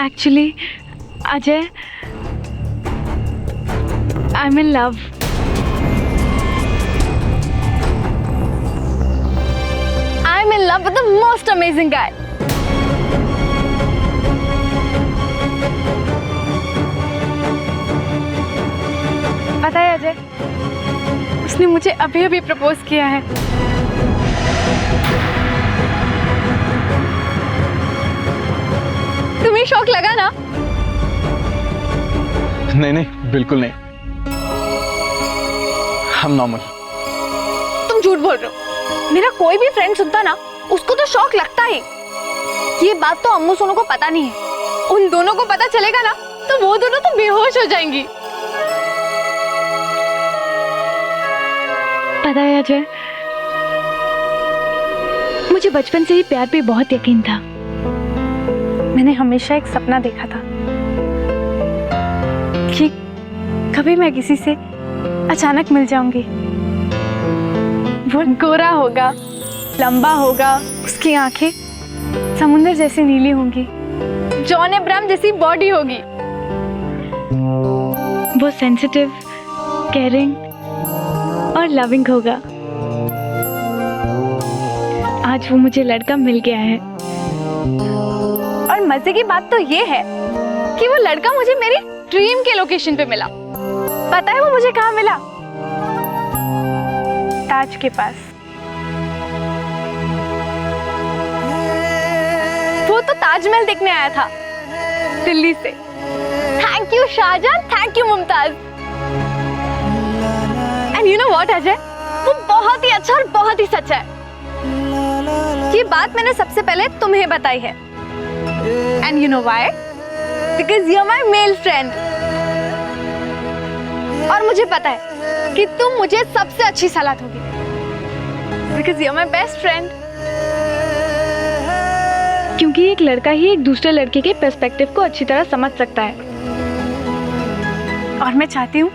Actually Ajay, I am in love. I am in love with the most amazing guy. पता है अजय, उसने मुझे अभी अभी प्रपोज किया है। तुम्हें शौक लगा ना? नहीं नहीं, बिल्कुल नहीं। हम नॉर्मल। तुम झूठ बोल रहे हो। मेरा कोई भी फ्रेंड सुनता ना, उसको तो शौक लगता ही। ये बात तो अम्मू सोनू को पता नहीं है। उन दोनों को पता चलेगा ना, तो वो दोनों तो बेहोश हो जाएंगी। पता है अजय, मुझे बचपन से ही प्यार पे बहुत यकीन था। मैंने हमेशा एक सपना देखा था कि कभी मैं किसी से अचानक मिल जाऊंगी। वो गोरा होगा, लंबा होगा, उसकी आंखें समुंदर जैसी नीली होंगी, जॉन अब्राहम जैसी बॉडी होगी। वो सेंसिटिव, केयरिंग और लविंग होगा। आज वो मुझे लड़का मिल गया है। और मजे की बात तो ये है कि वो लड़का मुझे मेरी ड्रीम के लोकेशन पे मिला। पता है वो मुझे कहाँ मिला? ताज के पास। वो तो ताजमहल देखने आया था दिल्ली से। Thank you Shahjahan, thank you Mumtaz. And you know what Ajay, वो बहुत ही अच्छा और बहुत ही सच्चा है। ये बात मैंने सबसे पहले तुम्हें बताई है। And you know why? Because you are my male friend. और मुझे पता है कि तुम मुझे सबसे अच्छी सलाह दोगी, because you are my best friend. क्योंकि एक लड़का ही एक दूसरे लड़के के पर्सपेक्टिव को अच्छी तरह समझ सकता है। और मैं चाहती हूँ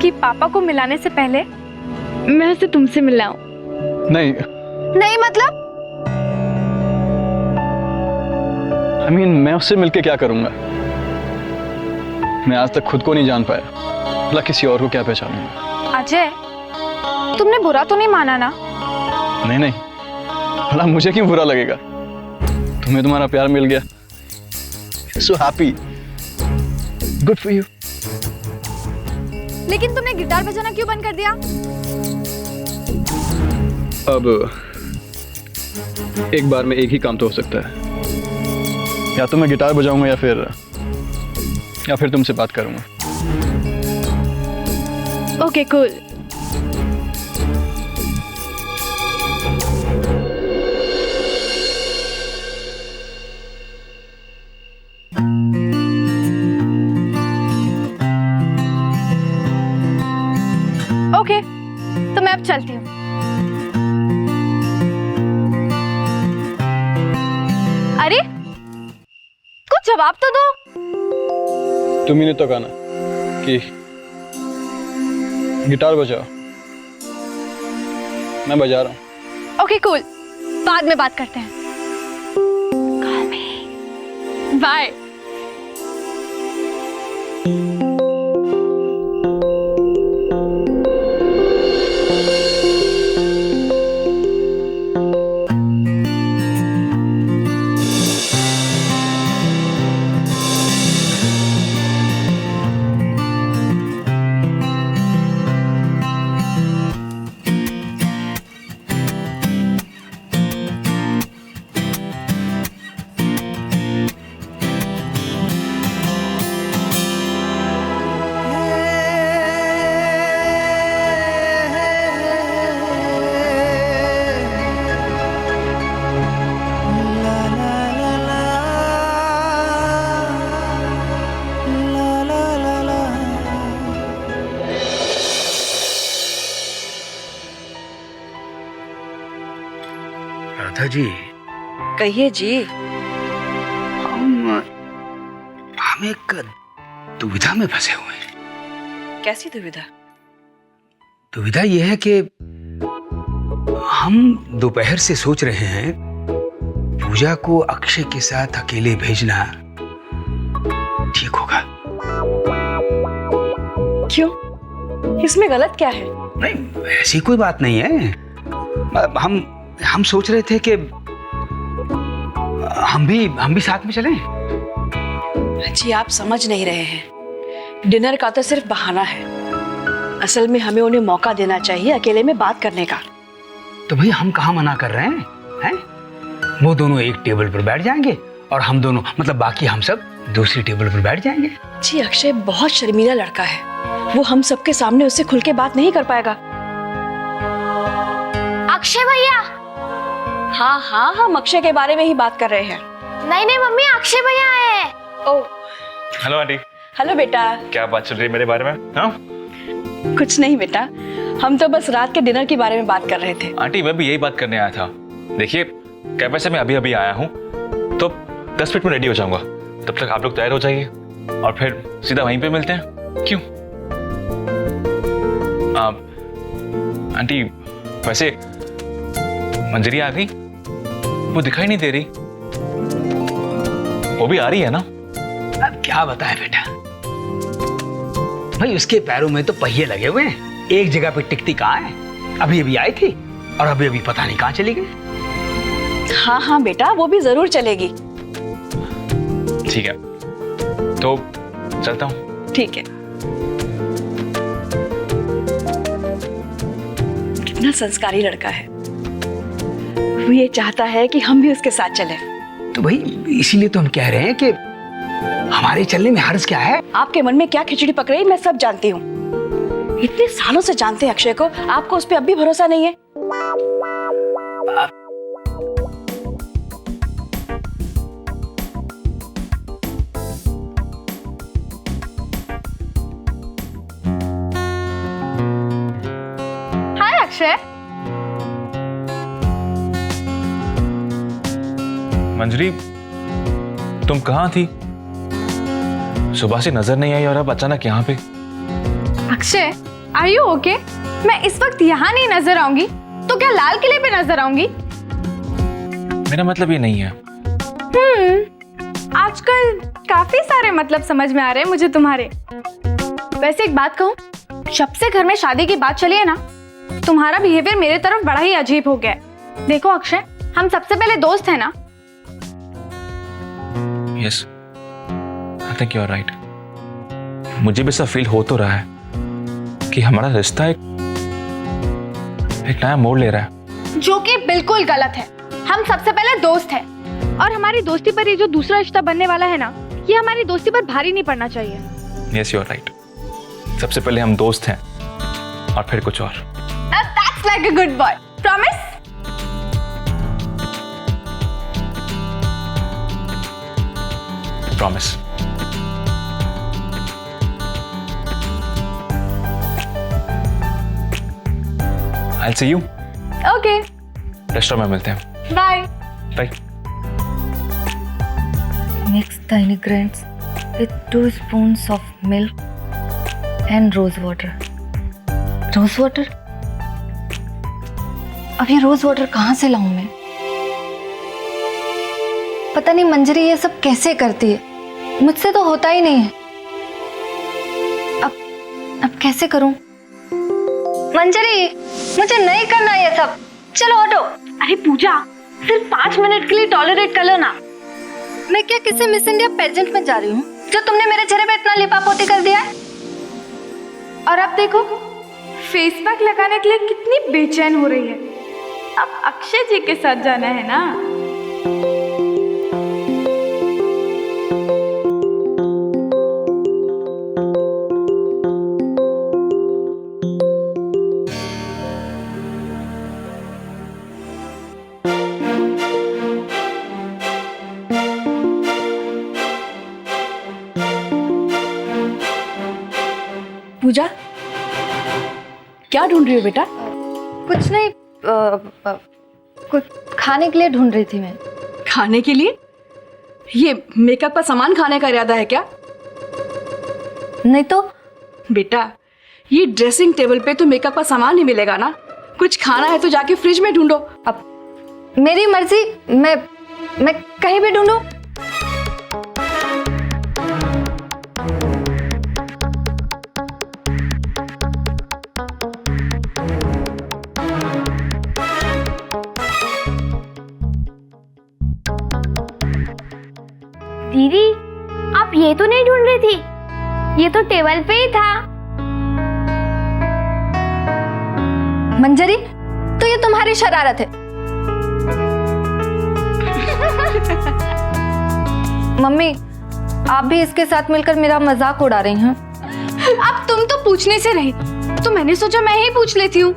कि पापा को मिलाने से पहले मैं उसे तुमसे मिलाऊं। नहीं नहीं मतलब? मैं उससे मिलके क्या करूंगा? मैं आज तक खुद को नहीं जान पाया, भला किसी और को क्या पहचानूंगा? अजय, तुमने बुरा तो नहीं माना ना? नहीं नहीं, भला मुझे क्यों बुरा लगेगा? तुम्हें तुम्हारा प्यार मिल गया, so happy, good for you. लेकिन तुमने गिटार बजाना क्यों बंद कर दिया? अब एक बार में एक ही काम तो हो सकता है, या तो मैं गिटार बजाऊंगा या फिर तुमसे बात करूंगा। Okay cool. ओके, तो मैं अब चलती हूँ। अरे कुछ जवाब तो दो। तुम ही तो कहा ना कि गिटार बजाओ, मैं बजा रहा हूँ। ओके कूल, बाद में बात करते हैं। बाय। राधा जी, कहिए जी। हम एक दुविधा में फंसे हुए हैं। कैसी दुविधा? दुविधा यह है कि हम दोपहर से सोच रहे हैं पूजा को अक्षय के साथ अकेले भेजना क्यों? इसमें गलत क्या है? नहीं, ऐसी कोई बात नहीं है। हम सोच रहे थे कि हम भी साथ में चलें। जी आप समझ नहीं रहे हैं, डिनर का तो सिर्फ बहाना है। असल में हमें उन्हें मौका देना चाहिए अकेले में बात करने का। तो भाई हम कहाँ मना कर रहे हैं? वो दोनों एक टेबल पर बैठ जाएंगे और हम दोनों, मतलब बाकी हम सब दूसरी टेबल पर बैठ जाएंगे। जी अक्षय बहुत शर्मीला लड़का है, वो हम सबके सामने उससे खुल के बात नहीं कर पाएगा। अक्षय भैया। हाँ हाँ हम अक्षय के बारे में ही बात कर रहे हैं। नहीं नहीं मम्मी, अक्षय भैया आए हैं। Oh hello aunty. हेलो बेटा। क्या बात चल रही है मेरे बारे में? हाँ कुछ नहीं बेटा, हम तो बस रात के डिनर के बारे में बात कर रहे थे। आंटी, मैं भी यही बात करने आया था। देखिए कैफे से मैं अभी अभी आया हूँ, तो 10 मिनट में रेडी हो जाऊंगा। तब तक आप लोग तैयार हो जाइए और फिर सीधा वहीं पे मिलते हैं। क्यों? आंटी वैसे मंजरी आ गई? वो दिखाई नहीं दे रही। वो भी आ रही है ना? अब क्या बताएं बेटा, भाई उसके पैरों में तो पहिए लगे हुए हैं, एक जगह पे टिकती कहाँ है। अभी अभी आई थी और अभी अभी पता नहीं कहाँ चली गई। हाँ हाँ बेटा, वो भी जरूर चलेगी। ठीक है तो चलता हूँ। ठीक है। कितना संस्कारी लड़का है, वो ये चाहता है कि हम भी उसके साथ चलें। तो भाई इसीलिए तो हम कह रहे हैं कि हमारे चलने में हर्ज क्या है। आपके मन में क्या खिचड़ी पक रही मैं सब जानती हूँ। इतने सालों से जानते हैं अक्षय को, आपको उस पर अब भी भरोसा नहीं है? हाय अक्षय। मंजरी तुम कहाँ थी? सुबह से नजर नहीं आई और अब अचानक यहाँ पे। Akshay are you okay? मैं इस वक्त यहाँ नहीं नजर आऊंगी तो क्या लाल किले पे नजर आऊंगी? मेरा मतलब ये नहीं है। आजकल काफी सारे मतलब समझ में आ रहे हैं मुझे तुम्हारे। वैसे एक बात कहूँ, जब से घर में शादी की बात चली है ना, तुम्हारा बिहेवियर मेरे तरफ बड़ा ही अजीब हो गया है। देखो अक्षय, हम सबसे पहले दोस्त हैं ना। Yes, I think you are right. मुझे भी ऐसा फील हो तो रहा है कि हमारा रिश्ता एक नया मोड़ ले रहा है, जो कि बिल्कुल गलत है। हम सबसे पहले दोस्त हैं और हमारी दोस्ती पर ये जो दूसरा रिश्ता बनने वाला है ना, ये हमारी दोस्ती पर भारी नहीं पड़ना चाहिए। Yes you are right. सबसे पहले हम दोस्त हैं और फिर कुछ और। That's like a good boy. Promise? Promise. I'll see you. Okay. Restaurant में मिलते हैं। Bye. Bye. Mix the ingredients with 2 spoons of milk and rose water. Rose water? अब ये रोज वाटर कहाँ से लाऊं मैं? पता नहीं मंजरी ये सब कैसे करती है, मुझसे तो होता ही नहीं है। अब कैसे करूं? मंजरी, मुझे नहीं करना ये सब, चलो हटो। अरे पूजा, सिर्फ 5 मिनट के लिए टॉलरेट कर लो ना। मैं क्या किसी मिस इंडिया पेजेंट में जा रही हूँ जो तुमने मेरे चेहरे पे इतना लिपापोती कर दिया है? और अब देखो, फेस पैक लगाने के लिए कितनी बेचैन हो रही है। अब अक्षय जी के साथ जाना है ना। पूजा, क्या ढूंढ रही हो बेटा? कुछ नहीं, कुछ खाने के लिए ढूंढ रही थी मैं। खाने के लिए? ये मेकअप का सामान खाने का इरादा है क्या? नहीं तो बेटा, ये ड्रेसिंग टेबल पे तो मेकअप का सामान ही मिलेगा ना। कुछ खाना है तो जाके फ्रिज में ढूंढो। अब मेरी मर्जी, मैं कहीं भी ढूंढूं। दीदी, आप ये तो नहीं ढूंढ रही थी? ये तो टेबल पे ही था। मंजरी, तो ये तुम्हारी शरारत है। मम्मी, आप भी इसके साथ मिलकर मेरा मजाक उड़ा रही हैं। अब तुम तो पूछने से रही, तो मैंने सोचा मैं ही पूछ लेती हूँ।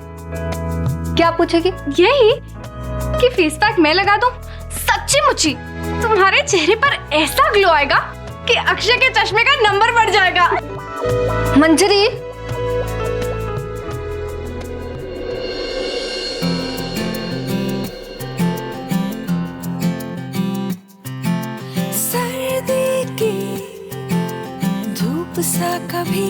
क्या पूछेगी? यही कि फेस पैक मैं लगा दूं, सच्ची मुच्ची तुम्हारे चेहरे पर ऐसा ग्लो आएगा कि अक्षय के चश्मे का नंबर बढ़ जाएगा। मंजरी, सर्दी की धूप सा कभी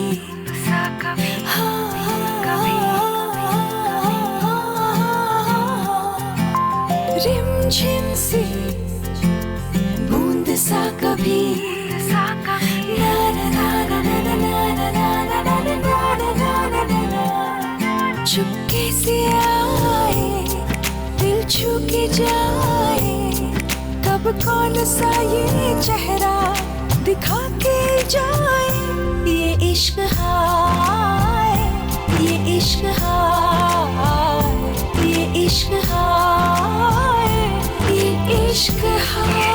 रिमझिम सी बूंद सा कभी चुपके से आए, दिल छू के जाए, कब कौन सा ये चेहरा दिखा के जाए। ये इश्क हाय, ये इश्क हाय, ये इश्क हाय, ये इश्क हाय।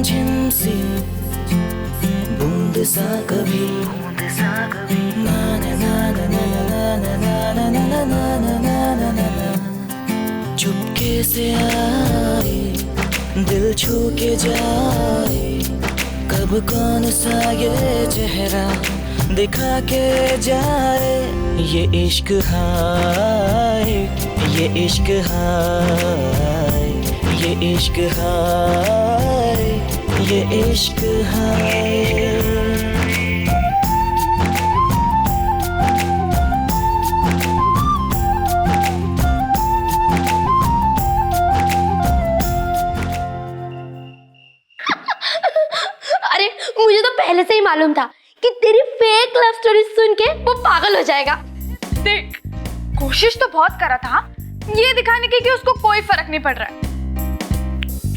झिम सी बूंद सा कभी ना ना ना ना ना ना ना ना ना ना ना, चुपके से आए, दिल छू के जाए, कब कौन सा ये चेहरा दिखा के जाए। ये इश्क हाय, ये इश्क हाय, ये इश्क हाय, ये इश्क हाय। अरे मुझे तो पहले से ही मालूम था कि तेरी फेक लव स्टोरी सुन के वो पागल हो जाएगा। देख, कोशिश तो बहुत करा था ये दिखाने की कि उसको कोई फर्क नहीं पड़ रहा है,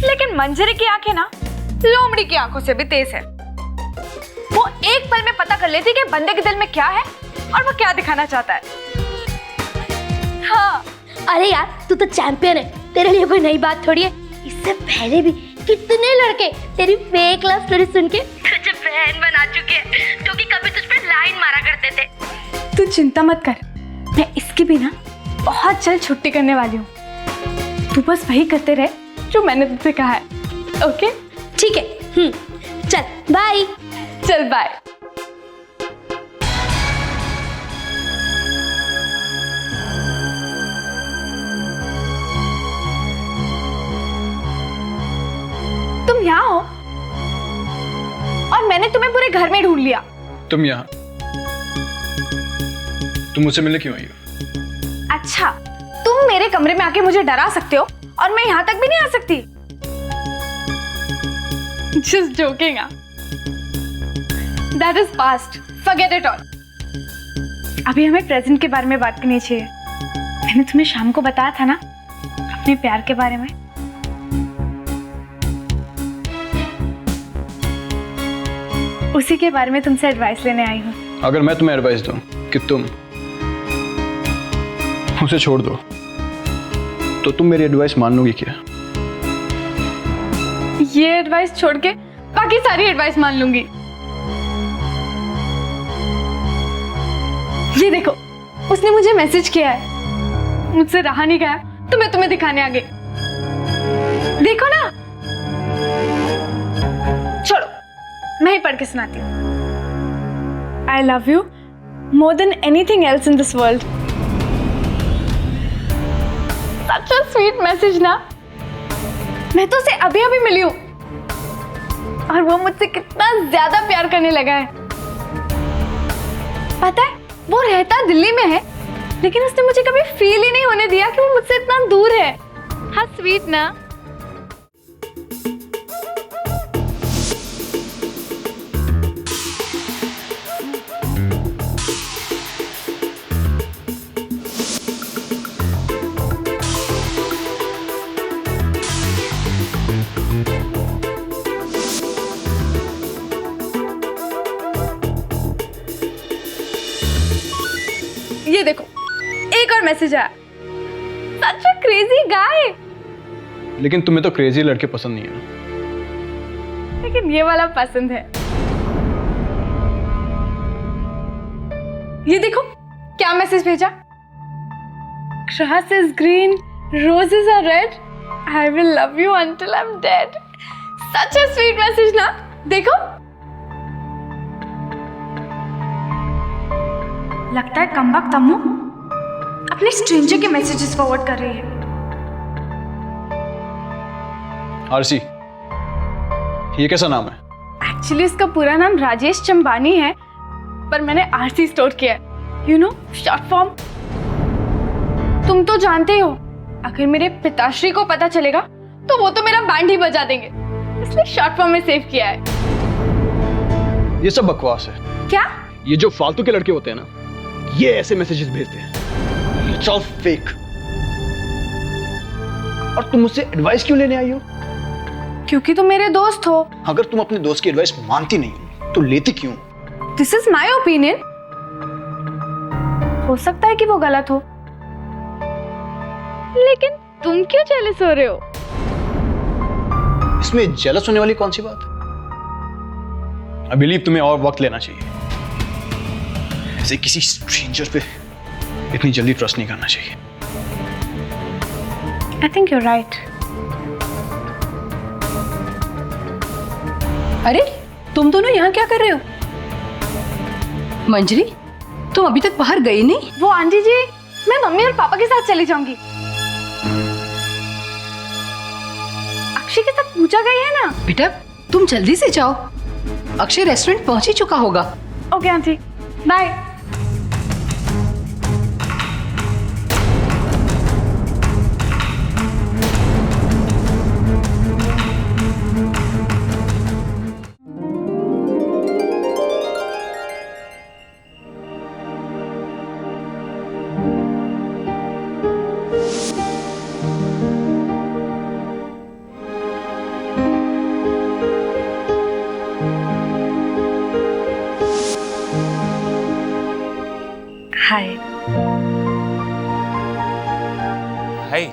लेकिन मंजरी की आंखें ना लोमड़ी की आंखों से भी तेज है। वो एक पल में पता कर लेती कि बंदे के दिल में क्या है और वो क्या दिखाना चाहता है। हाँ, अरे यार, तू तो चैंपियन है, तेरे लिए कोई नई बात थोड़ी है। इससे पहले भी कितने लड़के तेरी फेक लव स्टोरी सुन के तुझे बहन बना चुके हैं, जो कि कभी तुझ पे लाइन मारा करते थे। तू चिंता मत कर, मैं इसकी भी ना बहुत जल्द छुट्टी करने वाली हूँ। तू बस वही करते रहे जो मैंने तुझसे कहा है, ओके? ठीक है, चल बाय। चल बाय। तुम यहाँ हो और मैंने तुम्हें पूरे घर में ढूंढ लिया। तुम यहाँ, तुम मुझसे मिलने क्यों आई हो? अच्छा, तुम मेरे कमरे में आके मुझे डरा सकते हो और मैं यहाँ तक भी नहीं आ सकती? Just joking, that is past. Forget it all. अभी हमें प्रेजेंट के बारे में बात करनी चाहिए। मैंने तुम्हें शाम को बताया था ना अपने प्यार के बारे में। उसी के बारे में तुमसे एडवाइस लेने आई हूँ। अगर मैं तुम्हें एडवाइस दूं कि तुम उसे छोड़ दो, तो तुम मेरी एडवाइस मान लोगी क्या? ये एडवाइस छोड़ के बाकी सारी एडवाइस मान लूंगी। ये देखो, उसने मुझे मैसेज किया है, मुझसे रहा नहीं गया तो मैं तुम्हें दिखाने आ गई। देखो ना, छोड़ो, मैं ही पढ़ के सुनाती हूँ। I love you more than anything else in this world. Such a sweet message ना। मैं तो उसे अभी अभी मिली हूँ और वो मुझसे कितना ज्यादा प्यार करने लगा है। पता है, वो रहता दिल्ली में है, लेकिन उसने मुझे कभी फील ही नहीं होने दिया कि वो मुझसे इतना दूर है। हाँ, स्वीट ना। ये देखो, एक और मैसेज आया। सच अ क्रेजी गाय। लेकिन तुम्हें तो क्रेजी लड़के पसंद नहीं है ना। लेकिन ये वाला पसंद है। ये देखो क्या मैसेज भेजा। Grass is green, roses are red. I will love you until I'm dead. Such a sweet message ना? देखो। लगता है कमबख्त अम्मू अपने स्ट्रेंजर के मैसेजेस फॉरवर्ड कर रही है। आरसी, ये कैसा नाम है? एक्चुअली इसका पूरा नाम राजेश चंबानी है, पर मैंने आरसी स्टोर किया है। You know, short form. तुम तो जानते हो, अगर मेरे पिताश्री को पता चलेगा तो वो तो मेरा बैंड ही बजा देंगे, इसलिए शॉर्ट फॉर्म में सेव किया है। ये सब बकवास है। क्या? ये जो फालतू के लड़के होते हैं ना, ये ऐसे मैसेजेस भेजते हैं। It's all fake। और तुम मुझसे एडवाइस क्यों लेने आई हो? क्योंकि तुम मेरे दोस्त हो। अगर तुम अपने दोस्त की एडवाइस मानती नहीं तो लेती क्यों? This is my opinion. हो सकता है कि वो गलत हो, लेकिन तुम क्यों जेलस हो रहे हो? इसमें जेलस होने वाली कौन सी बात? आई बिलीव तुम्हें और वक्त लेना चाहिए। ऐसे किसी स्ट्रेंजर पे इतनी जल्दी ट्रस्ट नहीं करना चाहिए। आई थिंक यू राइट। अरे तुम दोनों यहाँ क्या कर रहे हो? मंजरी, तुम अभी तक बाहर गई नहीं? वो आंटी जी, मैं मम्मी और पापा के साथ चली जाऊंगी। अक्षय के साथ पूजा गई है ना? बेटा तुम जल्दी से जाओ, अक्षय रेस्टोरेंट पहुंच ही चुका होगा। Okay aunty, bye. Hi. Hi.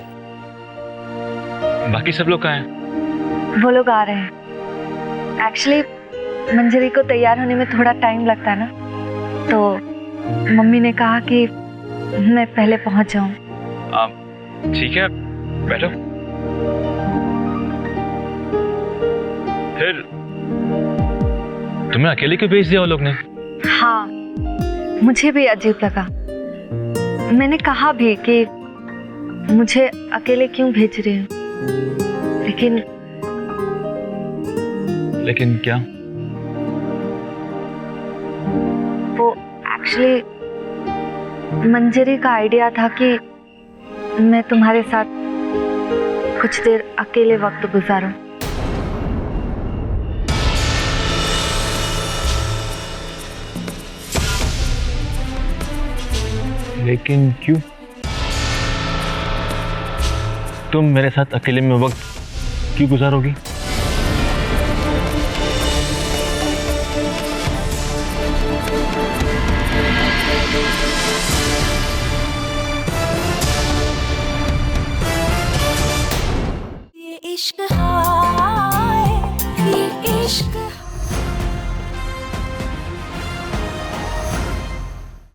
बाकी सब लोग कहाँ हैं? वो लोग आ रहे हैं। एक्चुअली मंजरी को तैयार होने में थोड़ा टाइम लगता है ना, तो मम्मी ने कहा कि मैं पहले पहुंच जाऊं। ठीक है, बैठो। फिर तुम्हें अकेले क्यों भेज दिया वो लोग ने? हाँ, मुझे भी अजीब लगा। मैंने कहा भी कि मुझे अकेले क्यों भेज रहे हो, लेकिन क्या? वो एक्चुअली मंजरी का आइडिया था कि मैं तुम्हारे साथ कुछ देर अकेले वक्त गुजारूं। लेकिन क्यों? तुम मेरे साथ अकेले में वक्त क्यों गुजारोगी? ये इश्क हाय, ये इश्क